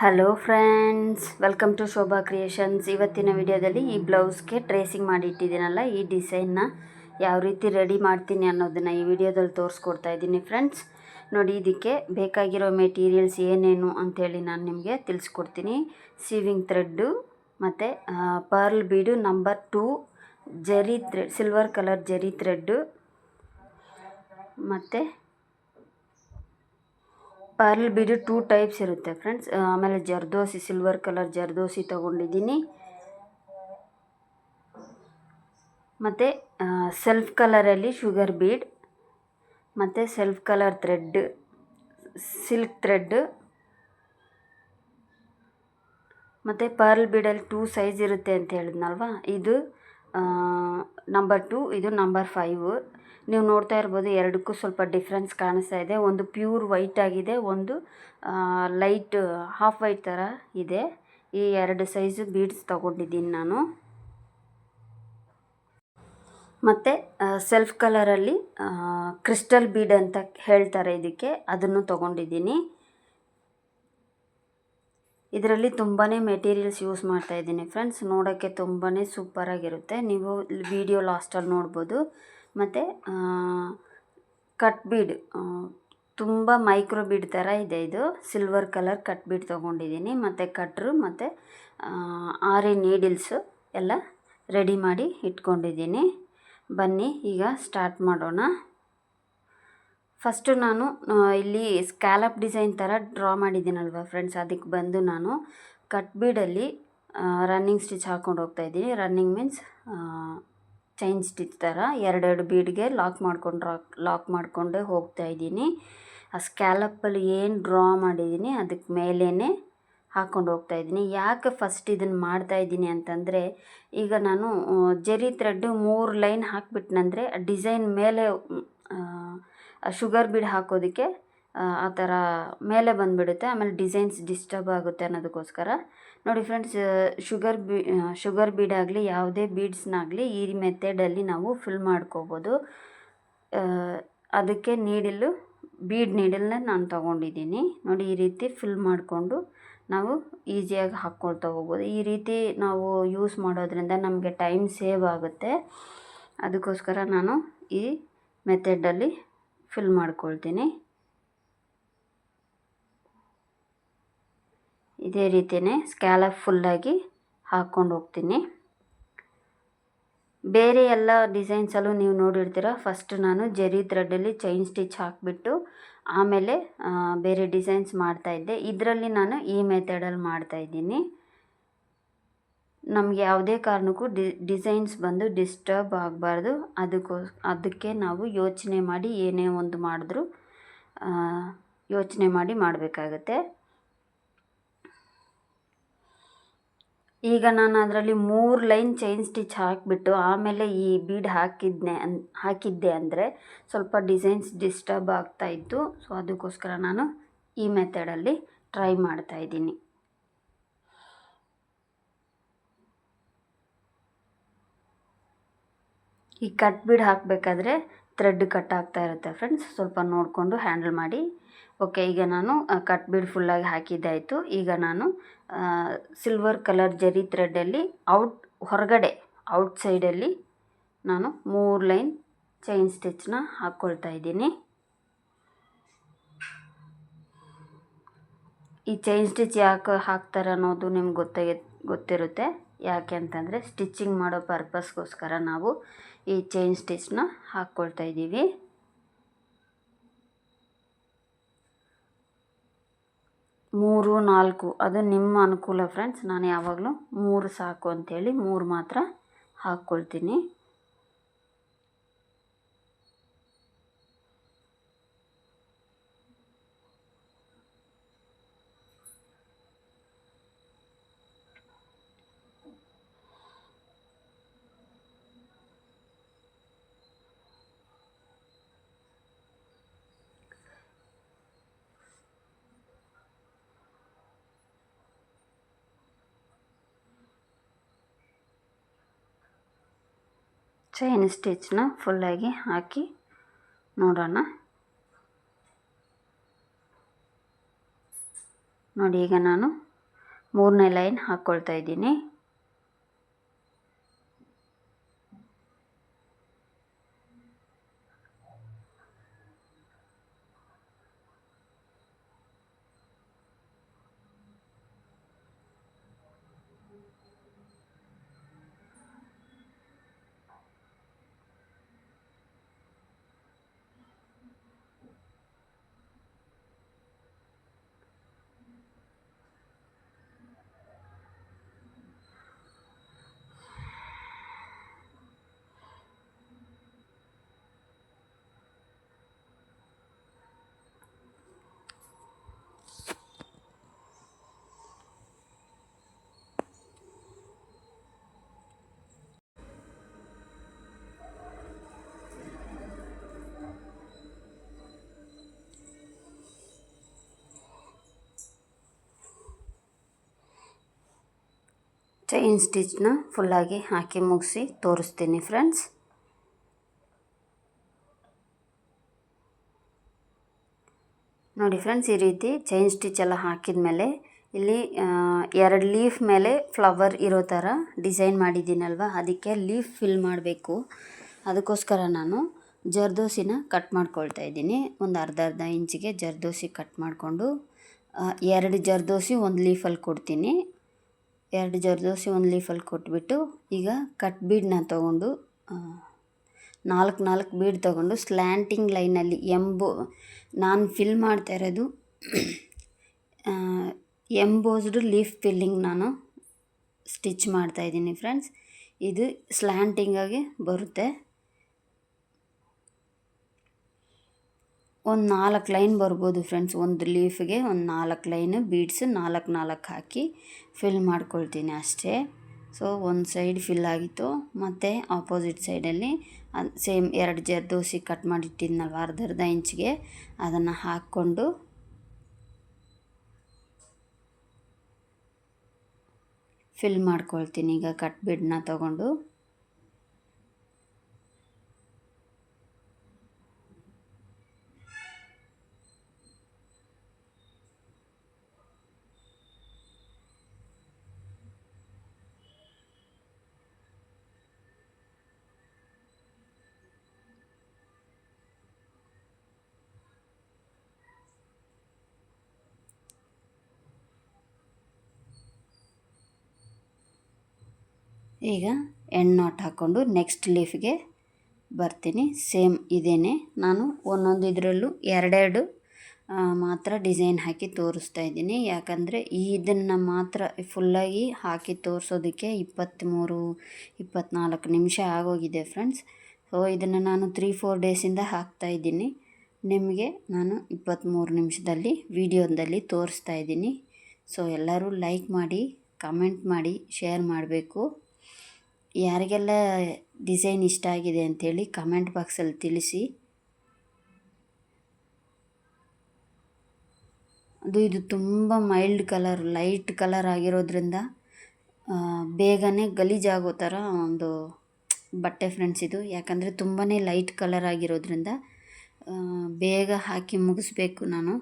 Hello friends, welcome to Shobha creations. ಇವತ್ತಿನ ವಿಡಿಯೋದಲ್ಲಿ ಈ ಬ್ಲೌಸ್ಗೆ ಟ್ರೇಸಿಂಗ್ ಮಾಡಿ ಇಟ್ಟಿದ್ದೀನಲ್ಲ, ಈ ಡಿಸೈನ್ನ ಯಾವ ರೀತಿ ರೆಡಿ ಮಾಡ್ತೀನಿ ಅನ್ನೋದನ್ನು ಈ ವಿಡಿಯೋದಲ್ಲಿ ತೋರಿಸ್ಕೊಡ್ತಾ ಇದ್ದೀನಿ ಫ್ರೆಂಡ್ಸ್. ನೋಡಿ, ಇದಕ್ಕೆ ಬೇಕಾಗಿರೋ ಮೆಟೀರಿಯಲ್ಸ್ ಏನೇನು ಅಂಥೇಳಿ ನಾನು ನಿಮಗೆ ತಿಳಿಸ್ಕೊಡ್ತೀನಿ. ಸೀವಿಂಗ್ ಥ್ರೆಡ್ಡು ಮತ್ತು ಪರ್ಲ್ ಬೀಡು ನಂಬರ್ 2, ಜರಿ ಥ್ರೆಡ್, ಸಿಲ್ವರ್ ಕಲರ್ ಜರಿ ಥ್ರೆಡ್ಡು, ಮತ್ತು ಪರ್ಲ್ ಬೀಡು 2 ಟೈಪ್ಸ್ ಇರುತ್ತೆ ಫ್ರೆಂಡ್ಸ್. ಆಮೇಲೆ ಜರ್ದೋಸಿ, ಸಿಲ್ವರ್ ಕಲರ್ ಜರ್ದೋಸಿ ತೊಗೊಂಡಿದ್ದೀನಿ. ಮತ್ತು ಸೆಲ್ಫ್ ಕಲರಲ್ಲಿ ಶುಗರ್ ಬೀಡ್, ಮತ್ತು self colour thread, silk thread, ಮತ್ತು ಪರ್ಲ್ ಬೀಡಲ್ಲಿ 2 ಸೈಜ್ ಇರುತ್ತೆ ಅಂತ ಹೇಳಿದ್ನಲ್ವ. ಇದು ನಂಬರ್ 2, ಇದು ನಂಬರ್ 5. ನೀವು ನೋಡ್ತಾ ಇರ್ಬೋದು, ಎರಡಕ್ಕೂ ಸ್ವಲ್ಪ ಡಿಫ್ರೆನ್ಸ್ ಕಾಣಿಸ್ತಾ ಇದೆ. ಒಂದು ಪ್ಯೂರ್ ವೈಟ್ ಆಗಿದೆ, ಒಂದು ಲೈಟ್ ಹಾಫ್ ವೈಟ್ ಥರ ಇದೆ. ಈ 2 ಸೈಜು ಬೀಡ್ಸ್ ತೊಗೊಂಡಿದ್ದೀನಿ ನಾನು. ಮತ್ತು ಸೆಲ್ಫ್ ಕಲರಲ್ಲಿ ಕ್ರಿಸ್ಟಲ್ ಬೀಡ್ ಅಂತ ಹೇಳ್ತಾರೆ ಇದಕ್ಕೆ, ಅದನ್ನು ತೊಗೊಂಡಿದ್ದೀನಿ. ಇದರಲ್ಲಿ ತುಂಬಾ ಮೆಟೀರಿಯಲ್ಸ್ ಯೂಸ್ ಮಾಡ್ತಾ ಇದ್ದೀನಿ ಫ್ರೆಂಡ್ಸ್. ನೋಡೋಕ್ಕೆ ತುಂಬಾ ಸೂಪರಾಗಿರುತ್ತೆ. ನೀವು ವಿಡಿಯೋ ಲಾಸ್ಟಲ್ಲಿ ನೋಡ್ಬೋದು. ಮತ್ತು ಕಟ್ ಬೀಡ್, ತುಂಬ ಮೈಕ್ರೋ ಬೀಡ್ ಥರ ಇದೆ. ಇದು ಸಿಲ್ವರ್ ಕಲರ್ ಕಟ್ ಬೀಡ್ ತೊಗೊಂಡಿದ್ದೀನಿ. ಮತ್ತು ಕಟ್ರು ಮತ್ತು ಆರಿ ನೀಡಿಲ್ಸು ಎಲ್ಲ ರೆಡಿ ಮಾಡಿ ಇಟ್ಕೊಂಡಿದ್ದೀನಿ. ಬನ್ನಿ ಈಗ ಸ್ಟಾರ್ಟ್ ಮಾಡೋಣ. ಫಸ್ಟು ನಾನು ಇಲ್ಲಿ ಸ್ಕ್ಯಾಲಪ್ ಡಿಸೈನ್ ಥರ ಡ್ರಾ ಮಾಡಿದ್ದೀನಲ್ವ ಫ್ರೆಂಡ್ಸ್, ಅದಕ್ಕೆ ಬಂದು ನಾನು ಕಟ್ ಬೀಡಲ್ಲಿ ರನ್ನಿಂಗ್ ಸ್ಟಿಚ್ ಹಾಕ್ಕೊಂಡು ಹೋಗ್ತಾಯಿದ್ದೀನಿ. ರನ್ನಿಂಗ್ ಮೀನ್ಸ್ ಚೈನ್ ಸ್ಟಿಚ್ ಥರ 2 ಬೀಡ್ಗೆ ಲಾಕ್ ಮಾಡಿಕೊಂಡೇ ಹೋಗ್ತಾಯಿದ್ದೀನಿ. ಆ ಸ್ಕ್ಯಾಲಪ್ಪಲ್ಲಿ ಏನು ಡ್ರಾ ಮಾಡಿದ್ದೀನಿ ಅದಕ್ಕೆ ಮೇಲೇ ಹಾಕ್ಕೊಂಡು ಹೋಗ್ತಾಯಿದ್ದೀನಿ. ಯಾಕೆ ಫಸ್ಟ್ ಇದನ್ನು ಮಾಡ್ತಾಯಿದ್ದೀನಿ ಅಂತಂದರೆ, ಈಗ ನಾನು ಜರಿ ಥ್ರೆಡ್ಡು 3 ಲೈನ್ ಹಾಕಿಬಿಟ್ನಂದರೆ ಡಿಸೈನ್ ಮೇಲೆ ಶುಗರ್ ಬೀಡ್ ಹಾಕೋದಕ್ಕೆ ಆ ಥರ ಮೇಲೆ ಬಂದುಬಿಡುತ್ತೆ. ಆಮೇಲೆ ಡಿಸೈನ್ಸ್ ಡಿಸ್ಟರ್ಬ್ ಆಗುತ್ತೆ ಅನ್ನೋದಕ್ಕೋಸ್ಕರ. ನೋಡಿ ಫ್ರೆಂಡ್ಸ್, ಶುಗರ್ ಬೀಡ್ ಆಗಲಿ ಯಾವುದೇ ಬೀಡ್ಸ್ನಾಗಲಿ ಈ ಮೆಥಡಲ್ಲಿ ನಾವು ಫಿಲ್ ಮಾಡ್ಕೋಬೋದು. ಅದಕ್ಕೆ ಬೀಡ್ ನೀಡಲ್ನ ನಾನು ತೊಗೊಂಡಿದ್ದೀನಿ. ನೋಡಿ, ಈ ರೀತಿ ಫಿಲ್ ಮಾಡಿಕೊಂಡು ನಾವು ಈಸಿಯಾಗಿ ಹಾಕ್ಕೊಳ್ತಾ ಹೋಗ್ಬೋದು. ಈ ರೀತಿ ನಾವು ಯೂಸ್ ಮಾಡೋದ್ರಿಂದ ನಮಗೆ ಟೈಮ್ ಸೇವ್ ಆಗುತ್ತೆ. ಅದಕ್ಕೋಸ್ಕರ ನಾನು ಈ ಮೆಥಡಲ್ಲಿ ಫಿಲ್ ಮಾಡ್ಕೊಳ್ತೀನಿ. ಇದೇ ರೀತಿಯೇ ಸ್ಕ್ಯಾಲಪ್ ಫುಲ್ಲಾಗಿ ಹಾಕ್ಕೊಂಡು ಹೋಗ್ತೀನಿ. ಬೇರೆ ಎಲ್ಲ ಡಿಸೈನ್ಸಲ್ಲೂ ನೀವು ನೋಡಿರ್ತೀರ, ಫಸ್ಟ್ ನಾನು ಜರಿ ಥ್ರೆಡ್ಡಲ್ಲಿ ಚೈನ್ ಸ್ಟಿಚ್ ಹಾಕಿಬಿಟ್ಟು ಆಮೇಲೆ ಬೇರೆ ಡಿಸೈನ್ಸ್ ಮಾಡ್ತಾಯಿದ್ದೆ. ಇದರಲ್ಲಿ ನಾನು ಈ ಮೆಥಡಲ್ಲಿ ಮಾಡ್ತಾಯಿದ್ದೀನಿ. ನಮಗೆ ಯಾವುದೇ ಕಾರಣಕ್ಕೂ ಡಿಸೈನ್ಸ್ ಬಂದು ಡಿಸ್ಟರ್ಬ್ ಆಗಬಾರ್ದು. ಅದಕ್ಕೆ ನಾವು ಯೋಚನೆ ಮಾಡಿ ಏನೇ ಒಂದು ಮಾಡಿದ್ರೂ ಯೋಚನೆ ಮಾಡಿ ಮಾಡಬೇಕಾಗತ್ತೆ. ಈಗ ನಾನು ಅದರಲ್ಲಿ 3 ಲೈನ್ ಚೈನ್ ಸ್ಟಿಚ್ ಹಾಕಿಬಿಟ್ಟು ಆಮೇಲೆ ಈ ಬೀಡ್ ಹಾಕಿದ್ದೆ ಅಂದರೆ ಸ್ವಲ್ಪ ಡಿಸೈನ್ಸ್ ಡಿಸ್ಟರ್ಬ್ ಆಗ್ತಾಯಿತ್ತು. ಸೊ ಅದಕ್ಕೋಸ್ಕರ ನಾನು ಈ ಮೆಥಡಲ್ಲಿ ಟ್ರೈ ಮಾಡ್ತಾಯಿದ್ದೀನಿ. ಈ ಕಟ್ ಬೀಡ್ ಹಾಕಬೇಕಾದ್ರೆ ಥ್ರೆಡ್ ಕಟ್ ಆಗ್ತಾ ಇರುತ್ತೆ ಫ್ರೆಂಡ್ಸ್, ಸ್ವಲ್ಪ ನೋಡಿಕೊಂಡು ಹ್ಯಾಂಡಲ್ ಮಾಡಿ. ಓಕೆ, ಈಗ ನಾನು ಕಟ್ ಬೀಡ್ ಫುಲ್ಲಾಗಿ ಹಾಕಿದ್ದಾಯಿತು. ಈಗ ನಾನು ಸಿಲ್ವರ್ ಕಲರ್ ಜರಿ ಥ್ರೆಡ್ಡಲ್ಲಿ ಹೊರಗಡೆ ಔಟ್ಸೈಡಲ್ಲಿ ನಾನು 3 ಲೈನ್ ಚೈನ್ ಸ್ಟಿಚ್ನ ಹಾಕ್ಕೊಳ್ತಾ ಇದ್ದೀನಿ. ಈ ಚೈನ್ ಸ್ಟಿಚ್ ಯಾಕೆ ಹಾಕ್ತಾರೆ ಅನ್ನೋದು ನಿಮ್ಗೆ ಗೊತ್ತಿರುತ್ತೆ. ಯಾಕೆ ಅಂತಂದರೆ ಸ್ಟಿಚ್ಚಿಂಗ್ ಮಾಡೋ ಪರ್ಪಸ್ಗೋಸ್ಕರ ನಾವು ಈ ಚೈನ್ ಸ್ಟಿಚ್ನ ಹಾಕ್ಕೊಳ್ತಾ ಇದ್ದೀವಿ. ಮೂರು 4 ಅದು ನಿಮ್ಮ ಅನುಕೂಲ ಫ್ರೆಂಡ್ಸ್. ನಾನು ಯಾವಾಗಲೂ 3 ಸಾಕು ಅಂಥೇಳಿ 3 ಮಾತ್ರ ಹಾಕ್ಕೊಳ್ತೀನಿ. ಚೈನ್ ಸ್ಟಿಚ್ನ ಫುಲ್ಲಾಗಿ ಹಾಕಿ ನೋಡೋಣ. ನೋಡಿ, ಈಗ ನಾನು ಮೂರನೇ ಲೈನ್ ಹಾಕ್ಕೊಳ್ತಾ ಇದ್ದೀನಿ. ಚೈನ್ ಸ್ಟಿಚ್ನ ಫುಲ್ಲಾಗಿ ಹಾಕಿ ಮುಗಿಸಿ ತೋರಿಸ್ತೀನಿ ಫ್ರೆಂಡ್ಸ್. ನೋಡಿ ಫ್ರೆಂಡ್ಸ್, ಈ ರೀತಿ ಚೈನ್ ಸ್ಟಿಚ್ ಎಲ್ಲ ಹಾಕಿದ ಮೇಲೆ ಇಲ್ಲಿ 2 ಲೀಫ್ ಮೇಲೆ ಫ್ಲವರ್ ಇರೋ ಥರ ಡಿಸೈನ್ ಮಾಡಿದ್ದೀನಲ್ವ, ಅದಕ್ಕೆ ಲೀಫ್ ಫಿಲ್ ಮಾಡಬೇಕು. ಅದಕ್ಕೋಸ್ಕರ ನಾನು ಜರ್ದೋಸಿನ ಕಟ್ ಮಾಡ್ಕೊಳ್ತಾ ಇದ್ದೀನಿ. ಒಂದು ಅರ್ಧ ಇಂಚಿಗೆ ಜರ್ದೋಸಿ ಕಟ್ ಮಾಡಿಕೊಂಡು 2 ಜರ್ದೋಸಿ ಒಂದು ಲೀಫಲ್ಲಿ ಕೊಡ್ತೀನಿ. 2 ಜರ್ದೋಸಿ ಒಂದು ಲೀಫಲ್ಲಿ ಕೊಟ್ಬಿಟ್ಟು ಈಗ ಕಟ್ ಬೀಡನ್ನ ತೊಗೊಂಡು 4 ಬೀಡ್ ತೊಗೊಂಡು ಸ್ಲ್ಯಾಂಟಿಂಗ್ ಲೈನಲ್ಲಿ ನಾನು ಫಿಲ್ ಮಾಡ್ತಾ ಇರೋದು ಎಂಬೋಸ್ಡ್ ಲೀಫ್ ಫಿಲ್ಲಿಂಗ್ ನಾನು ಸ್ಟಿಚ್ ಮಾಡ್ತಾಯಿದ್ದೀನಿ ಫ್ರೆಂಡ್ಸ್. ಇದು ಸ್ಲ್ಯಾಂಟಿಂಗಾಗಿ ಬರುತ್ತೆ. ಒಂದು 4 ಲೈನ್ ಬರ್ಬೋದು ಫ್ರೆಂಡ್ಸ್. ಒಂದು ಲೀಫ್ಗೆ ಒಂದು 4 ಲೈನ್ ಬೀಡ್ಸ್ 4 ಹಾಕಿ ಫಿಲ್ ಮಾಡ್ಕೊಳ್ತೀನಿ ಅಷ್ಟೇ. ಸೊ ಒಂದು ಸೈಡ್ ಫಿಲ್ ಆಗಿತ್ತು, ಮತ್ತು ಆಪೋಸಿಟ್ ಸೈಡಲ್ಲಿ ಸೇಮ್ 2 ಜರ್ದೋಸಿ ಕಟ್ ಮಾಡಿಟ್ಟಿದ್ನಲ್ವ ಅರ್ಧ ಇಂಚಿಗೆ, ಅದನ್ನು ಹಾಕ್ಕೊಂಡು ಫಿಲ್ ಮಾಡ್ಕೊಳ್ತೀನಿ. ಈಗ ಕಟ್ ಬೀಡನ್ನ ತಗೊಂಡು ಈಗ ಎಂಡ್ ನಾಟ್ ಹಾಕ್ಕೊಂಡು ನೆಕ್ಸ್ಟ್ ಲೀಫ್ಗೆ ಬರ್ತೀನಿ. ಸೇಮ್ ಇದೇನೆ, ನಾನು ಒಂದೊಂದು ಇದರಲ್ಲೂ 2 ಮಾತ್ರ ಡಿಸೈನ್ ಹಾಕಿ ತೋರಿಸ್ತಾ ಇದ್ದೀನಿ. ಯಾಕಂದರೆ ಇದನ್ನು ಮಾತ್ರ ಫುಲ್ಲಾಗಿ ಹಾಕಿ ತೋರಿಸೋದಕ್ಕೆ 23-24 ನಿಮಿಷ ಆಗೋಗಿದೆ ಫ್ರೆಂಡ್ಸ್. ಸೊ ಇದನ್ನು ನಾನು 3-4 ಡೇಸಿಂದ ಹಾಕ್ತಾಯಿದ್ದೀನಿ. ನಿಮಗೆ ನಾನು 23 ನಿಮಿಷದಲ್ಲಿ ವಿಡಿಯೋದಲ್ಲಿ ತೋರಿಸ್ತಾ ಇದ್ದೀನಿ. ಸೊ ಎಲ್ಲರೂ ಲೈಕ್ ಮಾಡಿ, ಕಮೆಂಟ್ ಮಾಡಿ, ಶೇರ್ ಮಾಡಬೇಕು. ಯಾರಿಗೆಲ್ಲ ಡಿಸೈನ್ ಇಷ್ಟ ಆಗಿದೆ ಅಂಥೇಳಿ ಕಮೆಂಟ್ ಬಾಕ್ಸಲ್ಲಿ ತಿಳಿಸಿ. ಇದು ತುಂಬ ಮೈಲ್ಡ್ ಕಲರ್, ಲೈಟ್ ಕಲರ್ ಆಗಿರೋದ್ರಿಂದ ಬೇಗನೆ ಗಲೀಜಾಗೋ ಥರ ಒಂದು ಬಟ್ಟೆ ಫ್ರೆಂಡ್ಸ್ ಇದು. ಯಾಕಂದರೆ ತುಂಬಾ ಲೈಟ್ ಕಲರ್ ಆಗಿರೋದ್ರಿಂದ ಬೇಗ ಹಾಕಿ ಮುಗಿಸ್ಬೇಕು ನಾನು.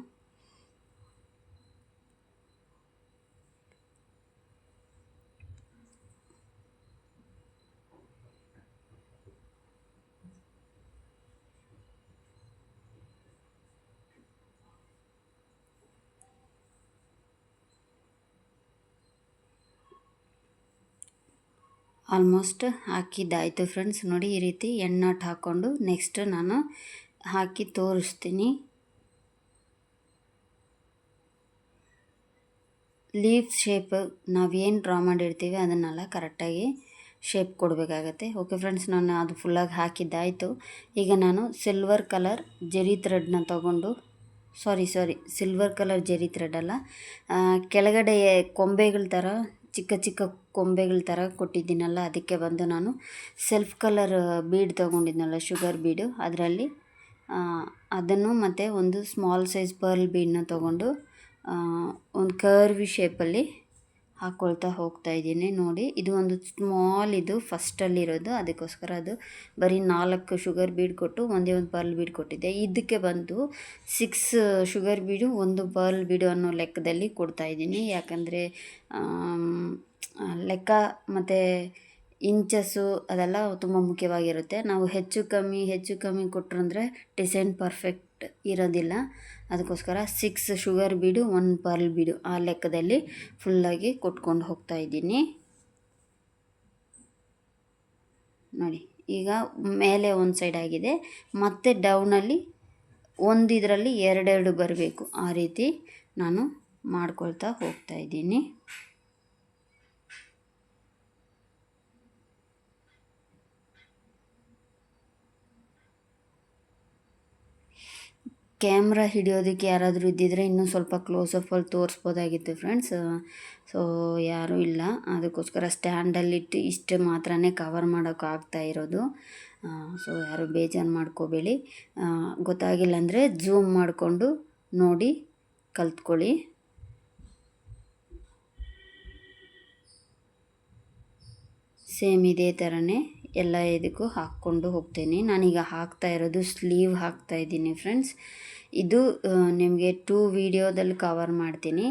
ಆಲ್ಮೋಸ್ಟ್ ಹಾಕಿದ್ದಾಯಿತು ಫ್ರೆಂಡ್ಸ್. ನೋಡಿ ಈ ರೀತಿ ಎಣ್ಣಾಟ್ ಹಾಕ್ಕೊಂಡು ನೆಕ್ಸ್ಟ್ ನಾನು ಹಾಕಿ ತೋರಿಸ್ತೀನಿ. ಲೀಫ್ ಶೇಪ್ ನಾವೇನು ಡ್ರಾ ಮಾಡಿರ್ತೀವಿ ಅದನ್ನೆಲ್ಲ ಕರೆಕ್ಟಾಗಿ ಶೇಪ್ ಕೊಡಬೇಕಾಗತ್ತೆ. ಓಕೆ ಫ್ರೆಂಡ್ಸ್, ನಾನು ಅದು ಫುಲ್ಲಾಗಿ ಹಾಕಿದ್ದಾಯಿತು. ಈಗ ನಾನು ಸಿಲ್ವರ್ ಕಲರ್ ಜೆರಿ ಥ್ರೆಡ್ನ ತೊಗೊಂಡು ಸಿಲ್ವರ್ ಕಲರ್ ಜೆರಿ ಥ್ರೆಡ್ ಅಲ್ಲ, ಕೆಳಗಡೆ ಕೊಂಬೆಗಳ ಥರ ಚಿಕ್ಕ ಕೊಂಬೆಗಳ ಥರ ಕೊಟ್ಟಿದ್ದೀನಲ್ಲ, ಅದಕ್ಕೆ ಬಂದು ನಾನು ಸೆಲ್ಫ್ ಕಲರ್ ಬೀಡ್ ತೊಗೊಂಡಿದ್ನಲ್ಲ, ಶುಗರ್ ಬೀಡು, ಅದರಲ್ಲಿ ಅದನ್ನು ಮತ್ತು ಒಂದು ಸ್ಮಾಲ್ ಸೈಜ್ ಪರ್ಲ್ ಬೀಡನ್ನ ತೊಗೊಂಡು ಒಂದು ಕರ್ವಿ ಶೇಪಲ್ಲಿ ಹಾಕ್ಕೊಳ್ತಾ ಹೋಗ್ತಾ ಇದ್ದೀನಿ. ನೋಡಿ, ಇದು ಒಂದು ಸ್ಮಾಲ್, ಇದು ಫಸ್ಟಲ್ಲಿರೋದು, ಅದಕ್ಕೋಸ್ಕರ ಅದು ಬರೀ 4 ಶುಗರ್ ಬೀಡ್ ಕೊಟ್ಟು ಒಂದೇ ಒಂದು ಪರ್ಲ್ ಬೀಡ್ ಕೊಟ್ಟಿದ್ದೆ. ಇದಕ್ಕೆ ಬಂದು 6 ಶುಗರ್ ಬೀಡು 1 ಪರ್ಲ್ ಬೀಡು ಅನ್ನೋ ಲೆಕ್ಕದಲ್ಲಿ ಕೊಡ್ತಾಯಿದ್ದೀನಿ. ಯಾಕಂದರೆ ಲೆಕ್ಕ ಮತ್ತು ಇಂಚಸ್ಸು ಅದೆಲ್ಲ ತುಂಬ ಮುಖ್ಯವಾಗಿರುತ್ತೆ. ನಾವು ಹೆಚ್ಚು ಕಮ್ಮಿ ಕೊಟ್ಟರಂದರೆ ಡಿಸೈನ್ ಪರ್ಫೆಕ್ಟ್ ಇರೋದಿಲ್ಲ. ಅದಕ್ಕೋಸ್ಕರ 6 ಶುಗರ್ ಬೀಡು 1 ಪರ್ಲ್ ಬೀಡು ಆ ಲೆಕ್ಕದಲ್ಲಿ ಫುಲ್ಲಾಗಿ ಕೊಟ್ಕೊಂಡು ಹೋಗ್ತಾ ಇದ್ದೀನಿ. ನೋಡಿ, ಈಗ ಮೇಲೆ ಒಂದು ಸೈಡ್ ಆಗಿದೆ, ಮತ್ತು ಡೌನಲ್ಲಿ ಒಂದಿದರಲ್ಲಿ 2 ಬರಬೇಕು. ಆ ರೀತಿ ನಾನು ಮಾಡ್ಕೊಳ್ತಾ ಹೋಗ್ತಾ ಇದ್ದೀನಿ. ಕ್ಯಾಮ್ರಾ ಹಿಡಿಯೋದಕ್ಕೆ ಯಾರಾದರೂ ಇದ್ದಿದ್ದರೆ ಇನ್ನೂ ಸ್ವಲ್ಪ ಕ್ಲೋಸಪ್ಪಲ್ಲಿ ತೋರಿಸ್ಬೋದಾಗಿತ್ತು ಫ್ರೆಂಡ್ಸ್. ಸೊ ಯಾರೂ ಇಲ್ಲ, ಅದಕ್ಕೋಸ್ಕರ ಸ್ಟ್ಯಾಂಡಲ್ಲಿಟ್ಟು ಇಷ್ಟು ಮಾತ್ರನೇ ಕವರ್ ಮಾಡೋಕ್ಕಾಗ್ತಾ ಇರೋದು. ಸೊ ಯಾರು ಬೇಜಾರು ಮಾಡ್ಕೋಬೇಡಿ. ಗೊತ್ತಾಗಿಲ್ಲ ಅಂದರೆ ಝೂಮ್ ಮಾಡಿಕೊಂಡು ನೋಡಿ ಕಲ್ತ್ಕೊಳ್ಳಿ. ಸೇಮ್ ಇದೇ ಥರನೇ ಎಲ್ಲ ಇದಕ್ಕೂ ಹಾಕ್ಕೊಂಡು ಹೋಗ್ತೀನಿ. ನಾನೀಗ ಹಾಕ್ತಾ ಇರೋದು ಸ್ಲೀವ್ ಹಾಕ್ತಾ ಇದ್ದೀನಿ ಫ್ರೆಂಡ್ಸ್. ಇದು ನಿಮಗೆ 2 ವೀಡಿಯೋದಲ್ಲಿ ಕವರ್ ಮಾಡ್ತೀನಿ,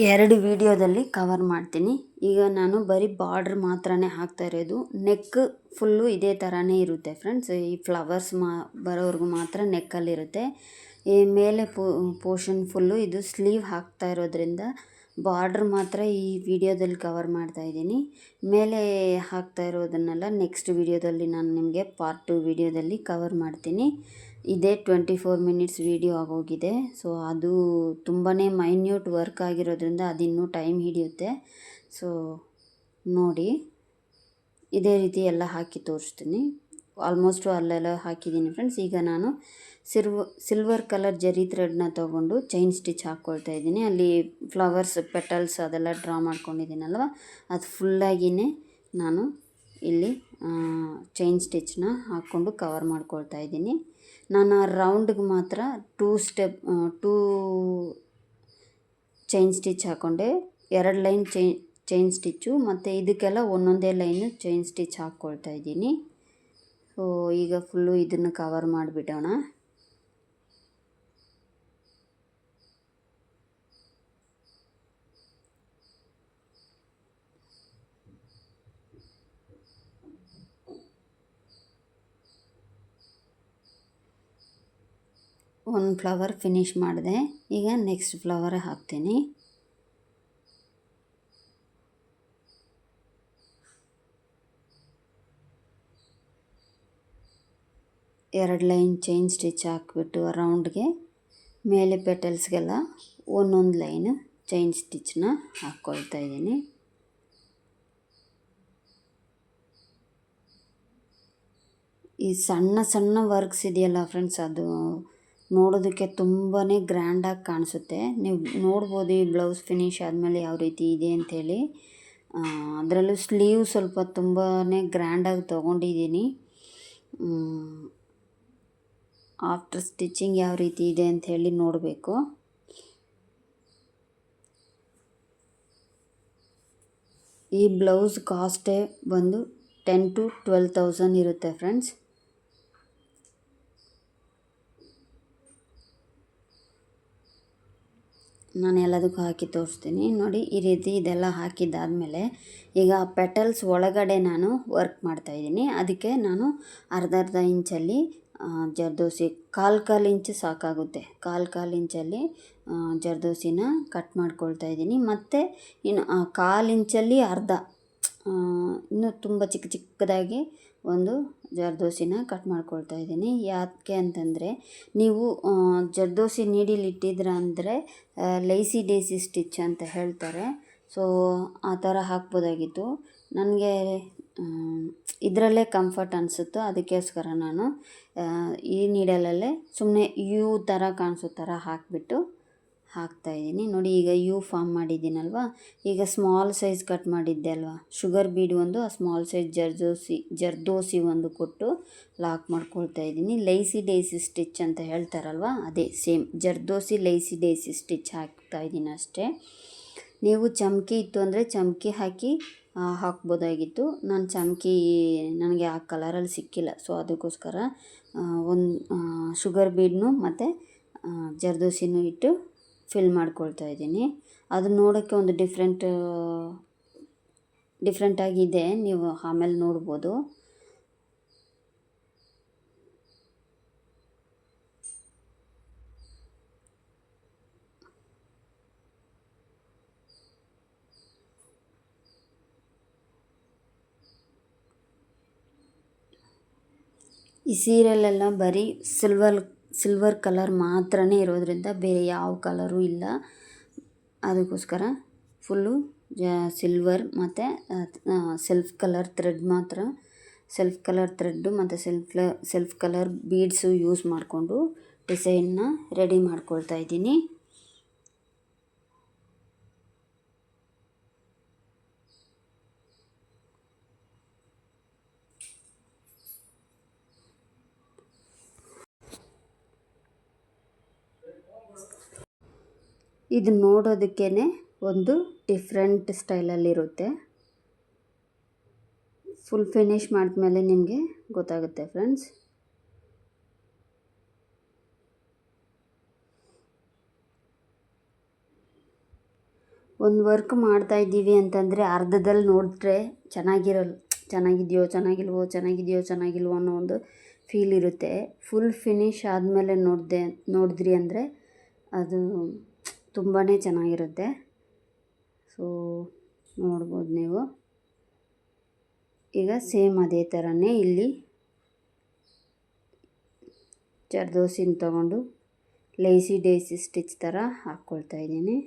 2 ವೀಡಿಯೋದಲ್ಲಿ ಕವರ್ ಮಾಡ್ತೀನಿ. ಈಗ ನಾನು ಬರೀ ಬಾರ್ಡ್ರ್ ಮಾತ್ರನೇ ಹಾಕ್ತಾ ಇರೋದು. ನೆಕ್ ಫುಲ್ಲು ಇದೇ ಥರನೇ ಇರುತ್ತೆ ಫ್ರೆಂಡ್ಸ್. ಈ ಫ್ಲವರ್ಸ್ ಬರೋವರೆಗೂ ಮಾತ್ರ ನೆಕ್ಕಲ್ಲಿರುತ್ತೆ. ಈ ಮೇಲೆ ಪೋರ್ಷನ್ ಫುಲ್ಲು ಇದು ಸ್ಲೀವ್ ಹಾಕ್ತಾ ಇರೋದ್ರಿಂದ ಬಾರ್ಡ್ರ್ ಮಾತ್ರ ಈ ವಿಡಿಯೋದಲ್ಲಿ ಕವರ್ ಮಾಡ್ತಾ ಇದ್ದೀನಿ. ಮೇಲೆ ಹಾಕ್ತಾ ಇರೋದನ್ನೆಲ್ಲ ನೆಕ್ಸ್ಟ್ ವಿಡಿಯೋದಲ್ಲಿ ನಾನು ನಿಮಗೆ ಪಾರ್ಟ್ 2 ವಿಡಿಯೋದಲ್ಲಿ ಕವರ್ ಮಾಡ್ತೀನಿ. ಇದೇ 24 ಮಿನಿಟ್ಸ್ ವಿಡಿಯೋ ಆಗೋಗಿದೆ. ಸೊ ಅದು ತುಂಬಾ ಮೈನ್ಯೂಟ್ ವರ್ಕ್ ಆಗಿರೋದ್ರಿಂದ ಅದಿನ್ನೂ ಟೈಮ್ ಹಿಡಿಯುತ್ತೆ. ಸೊ ನೋಡಿ, ಇದೇ ರೀತಿ ಎಲ್ಲ ಹಾಕಿ ತೋರಿಸ್ತೀನಿ. ಆಲ್ಮೋಸ್ಟು ಅಲ್ಲೆಲ್ಲ ಹಾಕಿದ್ದೀನಿ ಫ್ರೆಂಡ್ಸ್. ಈಗ ನಾನು ಸಿಲ್ವರ್ ಕಲರ್ ಜರಿ ಥ್ರೆಡ್ನ ತೊಗೊಂಡು ಚೈನ್ ಸ್ಟಿಚ್ ಹಾಕ್ಕೊಳ್ತಾ ಇದ್ದೀನಿ. ಅಲ್ಲಿ ಫ್ಲವರ್ಸ್ ಪೆಟಲ್ಸ್ ಅದೆಲ್ಲ ಡ್ರಾ ಮಾಡ್ಕೊಂಡಿದ್ದೀನಲ್ವ, ಅದು ಫುಲ್ಲಾಗಿಯೇ ನಾನು ಇಲ್ಲಿ ಚೈನ್ ಸ್ಟಿಚ್ನ ಹಾಕ್ಕೊಂಡು ಕವರ್ ಮಾಡ್ಕೊಳ್ತಾ ಇದ್ದೀನಿ. ನಾನು ಆ ರೌಂಡ್ಗೆ ಮಾತ್ರ 2 ಚೈನ್ ಸ್ಟಿಚ್ ಹಾಕ್ಕೊಂಡೆ, 2 ಲೈನ್ ಚೈನ್ ಸ್ಟಿಚ್ಚು, ಮತ್ತು ಇದಕ್ಕೆಲ್ಲ ಒಂದೊಂದೇ ಲೈನು ಚೈನ್ ಸ್ಟಿಚ್ ಹಾಕ್ಕೊಳ್ತಾ ಇದ್ದೀನಿ. ಸೊ ಈಗ ಫುಲ್ಲು ಇದನ್ನು ಕವರ್ ಮಾಡಿಬಿಡೋಣ. ಒಂದು ಫ್ಲವರ್ ಫಿನಿಷ್ ಮಾಡಿದೆ. ಈಗ ನೆಕ್ಸ್ಟ್ ಫ್ಲವರ್ ಹಾಕ್ತೀನಿ. ಎರಡು ಲೈನ್ ಚೈನ್ ಸ್ಟಿಚ್ ಹಾಕ್ಬಿಟ್ಟು ರೌಂಡ್ಗೆ ಮೇಲೆ ಪೆಟಲ್ಸ್ಗೆಲ್ಲ ಒಂದೊಂದು ಲೈನ್ ಚೈನ್ ಸ್ಟಿಚ್ನ ಹಾಕ್ಕೊಳ್ತಾ ಇದ್ದೀನಿ. ಈ ಸಣ್ಣ ಸಣ್ಣ ವರ್ಕ್ಸ್ ಇದೆಯಲ್ಲ ಫ್ರೆಂಡ್ಸ್, ಅದು ನೋಡೋದಕ್ಕೆ ತುಂಬಾ ಗ್ರ್ಯಾಂಡಾಗಿ ಕಾಣಿಸುತ್ತೆ. ನೀವು ನೋಡ್ಬೋದು ಈ ಬ್ಲೌಸ್ ಫಿನಿಶ್ ಆದಮೇಲೆ ಯಾವ ರೀತಿ ಇದೆ ಅಂಥೇಳಿ. ಅದರಲ್ಲೂ ಸ್ಲೀವ್ ಸ್ವಲ್ಪ ತುಂಬಾ ಗ್ರ್ಯಾಂಡಾಗಿ ತೊಗೊಂಡಿದ್ದೀನಿ. ಆಫ್ಟರ್ ಸ್ಟಿಚಿಂಗ್ ಯಾವ ರೀತಿ ಇದೆ ಅಂಥೇಳಿ ನೋಡಬೇಕು. ಈ ಬ್ಲೌಸ್ ಕಾಸ್ಟೇ ಬಂದು 10,000 to 12,000 ಇರುತ್ತೆ ಫ್ರೆಂಡ್ಸ್. ನಾನು ಎಲ್ಲದಕ್ಕೂ ಹಾಕಿ ತೋರಿಸ್ತೀನಿ ನೋಡಿ. ಈ ರೀತಿ ಇದೆಲ್ಲ ಹಾಕಿದ್ದಾದಮೇಲೆ ಈಗ ಪೆಟಲ್ಸ್ ಒಳಗಡೆ ನಾನು ವರ್ಕ್ ಮಾಡ್ತಾಯಿದ್ದೀನಿ. ಅದಕ್ಕೆ ನಾನು ಅರ್ಧ ಇಂಚಲ್ಲಿ ಜರ್ದೋಸಿ ಕಾಲು ಇಂಚು ಸಾಕಾಗುತ್ತೆ. ಕಾಲು ಇಂಚಲ್ಲಿ ಜರ್ದೋಸಿನ ಕಟ್ ಮಾಡ್ಕೊಳ್ತಾ ಇದ್ದೀನಿ. ಮತ್ತು ಇನ್ನು 1/4 ಇಂಚಲ್ಲಿ ಅರ್ಧ ಇನ್ನೂ ತುಂಬ ಚಿಕ್ಕದಾಗಿ ಒಂದು ಜರ್ದೋಸಿನ ಕಟ್ ಮಾಡ್ಕೊಳ್ತಾ ಇದ್ದೀನಿ. ಯಾಕೆ ಅಂತಂದರೆ, ನೀವು ಜರ್ದೋಸಿ ನೀಡಿಲ್ ಇಟ್ಟಿದ್ರ ಅಂದರೆ ಲೈಸಿ ಡೇಸಿ ಸ್ಟಿಚ್ ಅಂತ ಹೇಳ್ತಾರೆ. ಸೊ ಆ ಥರ ಹಾಕ್ಬೋದಾಗಿತ್ತು. ನನಗೆ ಇದರಲ್ಲೇ ಕಂಫರ್ಟ್ ಅನಿಸುತ್ತೋ ಅದಕ್ಕೋಸ್ಕರ ನಾನು ಈ ನೀಡಲಲ್ಲೇ ಸುಮ್ಮನೆ ಯು ಥರ ಕಾಣಿಸೋ ಥರ ಹಾಕಿಬಿಟ್ಟು ಹಾಕ್ತಾಯಿದ್ದೀನಿ ನೋಡಿ. ಈಗ ಯು ಫಾರ್ಮ್ ಮಾಡಿದ್ದೀನಲ್ವ, ಈಗ ಸ್ಮಾಲ್ ಸೈಜ್ ಕಟ್ ಮಾಡಿದ್ದೆ ಅಲ್ವಾ, ಶುಗರ್ ಬೀಡ್ ಒಂದು, ಆ ಸ್ಮಾಲ್ ಸೈಜ್ ಜರ್ದೋಸಿ ಒಂದು ಕೊಟ್ಟು ಲಾಕ್ ಮಾಡ್ಕೊಳ್ತಾ ಇದ್ದೀನಿ. ಲೈಸಿ ಡೈಸಿ ಸ್ಟಿಚ್ ಅಂತ ಹೇಳ್ತಾರಲ್ವ, ಅದೇ ಸೇಮ್ ಜರ್ದೋಸಿ ಲೈಸಿ ಡೈಸಿ ಸ್ಟಿಚ್ ಹಾಕ್ತಾಯಿದ್ದೀನಿ ಅಷ್ಟೇ. ನೀವು ಚಮಕಿ ಇತ್ತು ಅಂದರೆ ಚಮಕಿ ಹಾಕಿ ಹಾಕ್ಬೋದಾಗಿತ್ತು. ನಾನು ಚಮಕಿ ನನಗೆ ಆ ಕಲರಲ್ಲಿ ಸಿಕ್ಕಿಲ್ಲ, ಸೊ ಅದಕ್ಕೋಸ್ಕರ ಒಂದು ಶುಗರ್ ಬೀಡ್ನು ಮತ್ತು ಜರ್ದೋಸಿನೂ ಇಟ್ಟು ಫಿಲ್ ಮಾಡ್ಕೊಳ್ತಾ ಇದ್ದೀನಿ. ಅದು ನೋಡೋಕ್ಕೆ ಒಂದು ಡಿಫ್ರೆಂಟಾಗಿದೆ, ನೀವು ಆಮೇಲೆ ನೋಡ್ಬೋದು. ಈ ಸೀರೆಯಲ್ಲೆಲ್ಲ ಬರೀ ಸಿಲ್ವರ್ ಕಲರ್ ಮಾತ್ರನೇ ಇರೋದ್ರಿಂದ ಬೇರೆ ಯಾವ ಕಲರೂ ಇಲ್ಲ. ಅದಕ್ಕೋಸ್ಕರ ಫುಲ್ಲು ಸಿಲ್ವರ್ ಮತ್ತು ಸೆಲ್ಫ್ ಕಲರ್ ಥ್ರೆಡ್ ಮಾತ್ರ, ಸೆಲ್ಫ್ ಕಲರ್ ಥ್ರೆಡ್ಡು ಮತ್ತು ಸೆಲ್ಫ್ ಕಲರ್ ಬೀಡ್ಸು ಯೂಸ್ ಮಾಡಿಕೊಂಡು ಡಿಸೈನ್ನ ರೆಡಿ ಮಾಡ್ಕೊಳ್ತಾ ಇದ್ದೀನಿ. ಇದು ನೋಡೋದಕ್ಕೇ ಒಂದು ಡಿಫ್ರೆಂಟ್ ಸ್ಟೈಲಲ್ಲಿರುತ್ತೆ. ಫುಲ್ ಫಿನಿಷ್ ಮಾಡಿದ್ಮೇಲೆ ನಿಮಗೆ ಗೊತ್ತಾಗುತ್ತೆ ಫ್ರೆಂಡ್ಸ್. ಒಂದು ವರ್ಕ್ ಮಾಡ್ತಾಯಿದ್ದೀವಿ ಅಂತಂದರೆ ಅರ್ಧದಲ್ಲಿ ನೋಡಿದ್ರೆ ಚೆನ್ನಾಗಿದೆಯೋ ಚೆನ್ನಾಗಿಲ್ವೋ ಅನ್ನೋ ಒಂದು ಫೀಲ್ ಇರುತ್ತೆ. ಫುಲ್ ಫಿನಿಷ್ ಆದಮೇಲೆ ನೋಡಿದ್ರಿ ಅಂದರೆ ಅದು ತುಂಬಾ ಚೆನ್ನಾಗಿರುತ್ತೆ. ಸೊ ನೋಡ್ಬೋದು ನೀವು. ಈಗ ಸೇಮ್ ಅದೇ ಥರನೇ ಇಲ್ಲಿ ಜರ್ದೋಸಿನ ತಗೊಂಡು ಲೈಸಿ ಡೈಸಿ ಸ್ಟಿಚ್ ಥರ ಹಾಕ್ಕೊಳ್ತಾ ಇದ್ದೀನಿ.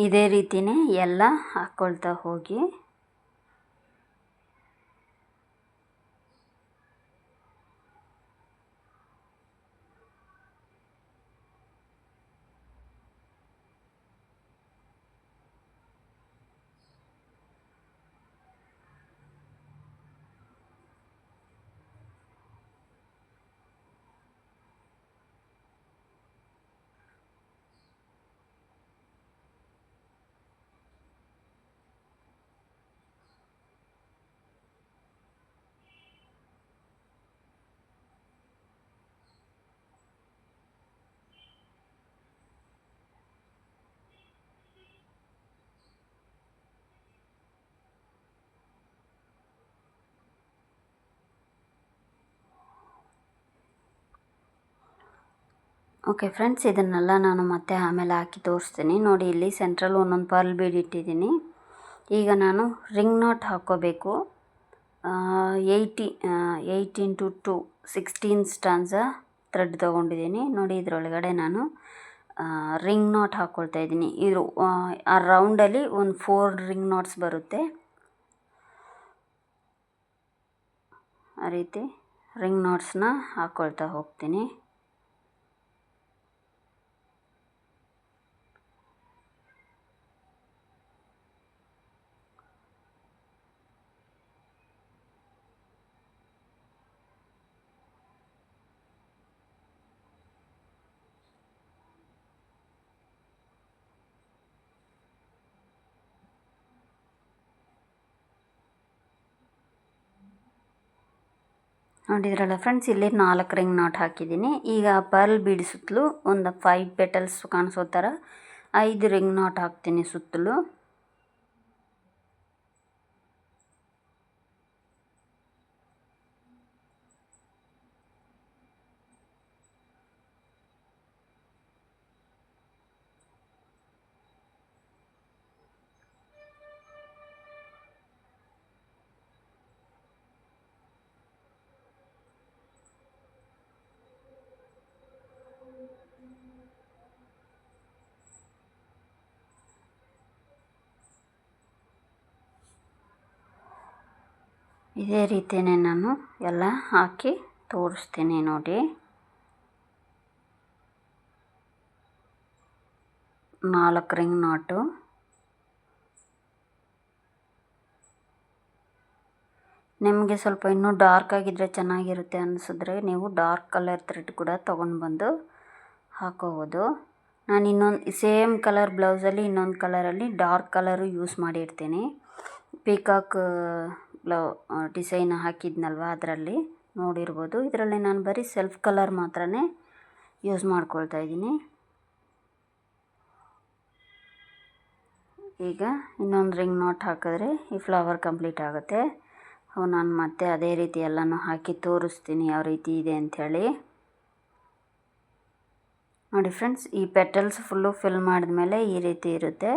ಇದೇ ರೀತಿಯೇ ಎಲ್ಲ ಹಾಕ್ಕೊಳ್ತಾ ಹೋಗಿ. ಓಕೆ ಫ್ರೆಂಡ್ಸ್, ಇದನ್ನೆಲ್ಲ ನಾನು ಮತ್ತೆ ಆಮೇಲೆ ಹಾಕಿ ತೋರಿಸ್ತೀನಿ. ನೋಡಿ, ಇಲ್ಲಿ ಸೆಂಟ್ರಲ್ ಒಂದೊಂದು ಪರ್ಲ್ ಬೀಡ್ ಇಟ್ಟಿದ್ದೀನಿ. ಈಗ ನಾನು ರಿಂಗ್ ನಾಟ್ ಹಾಕ್ಕೋಬೇಕು. 8 ಇಂಟು 2 16 ಸ್ಟಾನ್ಸ ಥ್ರೆಡ್ ತೊಗೊಂಡಿದ್ದೀನಿ. ನೋಡಿ, ಇದರೊಳಗಡೆ ನಾನು ರಿಂಗ್ ನಾಟ್ ಹಾಕ್ಕೊಳ್ತಾ ಇದ್ದೀನಿ. ಇದು ಆ ರೌಂಡಲ್ಲಿ ಒಂದು 4 ರಿಂಗ್ ನಾಟ್ಸ್ ಬರುತ್ತೆ. ಆ ರೀತಿ ರಿಂಗ್ ನಾಟ್ಸ್ನ ಹಾಕ್ಕೊಳ್ತಾ ಹೋಗ್ತೀನಿ. ನೋಡಿದ್ರಲ್ಲ ಫ್ರೆಂಡ್ಸ್, ಇಲ್ಲಿ 4 ರಿಂಗ್ ನಾಟ್ ಹಾಕಿದ್ದೀನಿ. ಈಗ ಪರ್ಲ್ ಬೀಡ್ ಸುತ್ತಲೂ ಒಂದು 5 ಪೆಟಲ್ಸ್ ಕಾಣಿಸೋ ಥರ 5 ರಿಂಗ್ ನಾಟ್ ಹಾಕ್ತೀನಿ ಸುತ್ತಲೂ. ಇದೇ ರೀತಿಯೇ ನಾನು ಎಲ್ಲ ಹಾಕಿ ತೋರಿಸ್ತೀನಿ ನೋಡಿ. 4 ರಿಂಗ್ ನಾಟು. ನಿಮಗೆ ಸ್ವಲ್ಪ ಇನ್ನೂ ಡಾರ್ಕ್ ಆಗಿದ್ದರೆ ಚೆನ್ನಾಗಿರುತ್ತೆ ಅನಿಸಿದ್ರೆ ನೀವು ಡಾರ್ಕ್ ಕಲರ್ ಥ್ರೆಡ್ ಕೂಡ ತೊಗೊಂಡು ಬಂದು ಹಾಕೋಬೋದು. ನಾನು ಇನ್ನೊಂದು ಸೇಮ್ ಕಲರ್ ಬ್ಲೌಸಲ್ಲಿ ಇನ್ನೊಂದು ಕಲರಲ್ಲಿ ಡಾರ್ಕ್ ಕಲರು ಯೂಸ್ ಮಾಡಿರ್ತೀನಿ. ಪೀಕಾಕ್ ಡಿಸೈನ್ ಹಾಕಿದ್ನಲ್ವ ಅದರಲ್ಲಿ ನೋಡಿರ್ಬೋದು. ಇದರಲ್ಲಿ ನಾನು ಬರೀ ಸೆಲ್ಫ್ ಕಲರ್ ಮಾತ್ರ ಯೂಸ್ ಮಾಡ್ಕೊಳ್ತಾ ಇದ್ದೀನಿ. ಈಗ ಇನ್ನೊಂದು ರಿಂಗ್ ನಾಟ್ ಹಾಕಿದ್ರೆ ಈ ಫ್ಲವರ್ ಕಂಪ್ಲೀಟ್ ಆಗುತ್ತೆ. ನಾನು ಮತ್ತೆ ಅದೇ ರೀತಿ ಎಲ್ಲನೂ ಹಾಕಿ ತೋರಿಸ್ತೀನಿ ಯಾವ ರೀತಿ ಇದೆ ಅಂಥೇಳಿ. ನೋಡಿ ಫ್ರೆಂಡ್ಸ್, ಈ ಪೆಟಲ್ಸ್ ಫುಲ್ಲು ಫಿಲ್ ಮಾಡಿದ್ಮೇಲೆ ಈ ರೀತಿ ಇರುತ್ತೆ.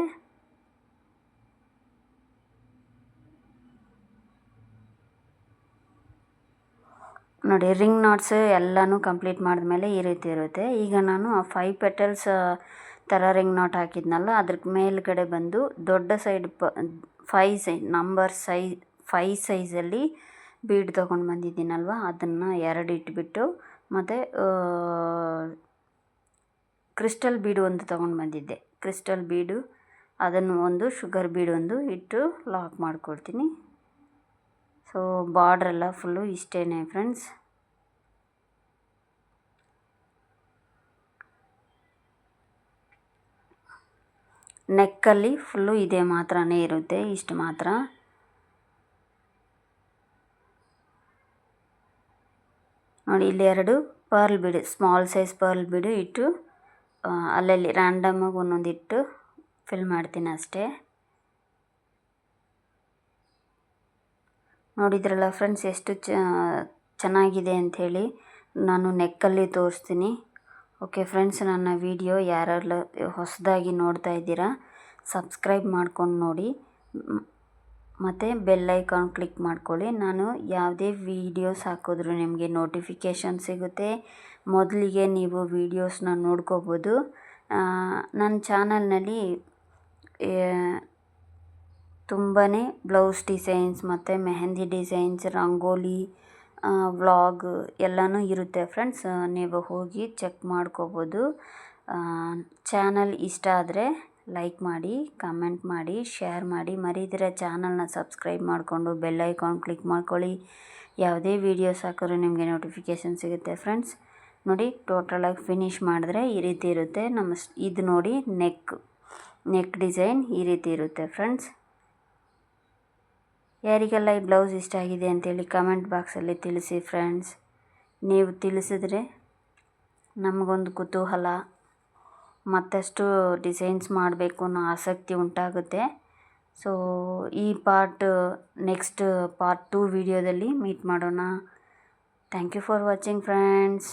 ನೋಡಿ ರಿಂಗ್ ನಾಟ್ಸ್ ಎಲ್ಲನೂ ಕಂಪ್ಲೀಟ್ ಮಾಡಿದ್ಮೇಲೆ ಈ ರೀತಿ ಇರುತ್ತೆ. ಈಗ ನಾನು ಆ 5 ಪೆಟಲ್ಸ್ ಥರ ರಿಂಗ್ ನಾಟ್ ಹಾಕಿದ್ನಲ್ಲ ಅದ್ರ ಮೇಲ್ಗಡೆ ಬಂದು ದೊಡ್ಡ ಸೈಡ್ 5 ಸೈಜಲ್ಲಿ ಬೀಡ್ ತೊಗೊಂಡು ಬಂದಿದ್ದೀನಲ್ವ ಅದನ್ನು 2 ಇಟ್ಬಿಟ್ಟು ಮತ್ತು ಕ್ರಿಸ್ಟಲ್ ಬೀಡು ಒಂದು ತೊಗೊಂಡು ಬಂದಿದ್ದೆ. ಕ್ರಿಸ್ಟಲ್ ಬೀಡು ಅದನ್ನು ಒಂದು, ಶುಗರ್ ಬೀಡ್ ಒಂದು ಇಟ್ಟು ಲಾಕ್ ಮಾಡ್ಕೊಳ್ತೀನಿ. ಸೊ ಬಾರ್ಡ್ರೆಲ್ಲ ಫುಲ್ಲು ಇಷ್ಟೇ ಫ್ರೆಂಡ್ಸ್. ನೆಕ್ಕಲ್ಲಿ ಫುಲ್ಲು ಇದೇ ಮಾತ್ರನೇ ಇರುತ್ತೆ, ಇಷ್ಟು ಮಾತ್ರ. ನೋಡಿ ಇಲ್ಲಿ 2 ಪರ್ಲ್ ಬೀಡು, ಸ್ಮಾಲ್ ಸೈಜ್ ಪರ್ಲ್ ಬೀಡು ಇಟ್ಟು ಅಲ್ಲಲ್ಲಿ ರ್ಯಾಂಡಮಾಗಿ ಒಂದೊಂದು ಇಟ್ಟು ಫಿಲ್ ಮಾಡ್ತೀನಿ ಅಷ್ಟೇ. ನೋಡಿದ್ರಲ್ಲ ಫ್ರೆಂಡ್ಸ್ ಎಷ್ಟು ಚೆನ್ನಾಗಿದೆ ಅಂಥೇಳಿ. ನಾನು ನೆಕ್ಕಲ್ಲಿ ತೋರಿಸ್ತೀನಿ. ಓಕೆ ಫ್ರೆಂಡ್ಸ್, ನನ್ನ ವಿಡಿಯೋ ಯಾರೆಲ್ಲ ಹೊಸದಾಗಿ ನೋಡ್ತಾ ಇದ್ದೀರಾ ಸಬ್ಸ್ಕ್ರೈಬ್ ಮಾಡ್ಕೊಂಡು ನೋಡಿ ಮತ್ತು ಬೆಲ್ ಐಕಾನ್ ಕ್ಲಿಕ್ ಮಾಡ್ಕೊಳ್ಳಿ. ನಾನು ಯಾವುದೇ ವೀಡಿಯೋಸ್ ಹಾಕಿದ್ರೂ ನಿಮಗೆ ನೋಟಿಫಿಕೇಷನ್ ಸಿಗುತ್ತೆ. ಮೊದಲಿಗೆ ನೀವು ವೀಡಿಯೋಸ್ನ ನೋಡ್ಕೋಬೋದು. ನನ್ನ ಚಾನಲ್ನಲ್ಲಿ ತುಂಬಾ ಬ್ಲೌಸ್ ಡಿಸೈನ್ಸ್ ಮತ್ತು ಮೆಹಂದಿ ಡಿಸೈನ್ಸ್, ರಂಗೋಲಿ, ವ್ಲಾಗ್ ಎಲ್ಲನೂ ಇರುತ್ತೆ ಫ್ರೆಂಡ್ಸ್. ನೀವು ಹೋಗಿ ಚೆಕ್ ಮಾಡ್ಕೋಬೋದು. ಚಾನಲ್ ಇಷ್ಟ ಆದರೆ ಲೈಕ್ ಮಾಡಿ, ಕಮೆಂಟ್ ಮಾಡಿ, ಶೇರ್ ಮಾಡಿ. ಮರೀದಿರ ಚಾನಲ್ನ ಸಬ್ಸ್ಕ್ರೈಬ್ ಮಾಡಿಕೊಂಡು ಬೆಲ್ ಐಕಾನ್ ಕ್ಲಿಕ್ ಮಾಡ್ಕೊಳ್ಳಿ. ಯಾವುದೇ ವೀಡಿಯೋಸ್ ಹಾಕಿದ್ರೂ ನಿಮಗೆ ನೋಟಿಫಿಕೇಷನ್ ಸಿಗುತ್ತೆ ಫ್ರೆಂಡ್ಸ್. ನೋಡಿ ಟೋಟಲಾಗಿ ಫಿನಿಷ್ ಮಾಡಿದ್ರೆ ಈ ರೀತಿ ಇರುತ್ತೆ. ಇದು ನೋಡಿ ನೆಕ್ ಡಿಸೈನ್ ಈ ರೀತಿ ಇರುತ್ತೆ ಫ್ರೆಂಡ್ಸ್. ಯಾರಿಗೆಲ್ಲ ಈ ಬ್ಲೌಸ್ ಇಷ್ಟ ಆಗಿದೆ ಅಂತೇಳಿ ಕಮೆಂಟ್ ಬಾಕ್ಸಲ್ಲಿ ತಿಳಿಸಿ ಫ್ರೆಂಡ್ಸ್. ನೀವು ತಿಳಿಸಿದ್ರೆ ನಮಗೊಂದು ಕುತೂಹಲ, ಮತ್ತಷ್ಟು ಡಿಸೈನ್ಸ್ ಮಾಡಬೇಕು ಅನ್ನೋ ಆಸಕ್ತಿ ಉಂಟಾಗುತ್ತೆ. ಸೊ ಈ ನೆಕ್ಸ್ಟ್ ಪಾರ್ಟ್ 2 ವಿಡಿಯೋದಲ್ಲಿ ಮೀಟ್ ಮಾಡೋಣ. Thank you for watching friends.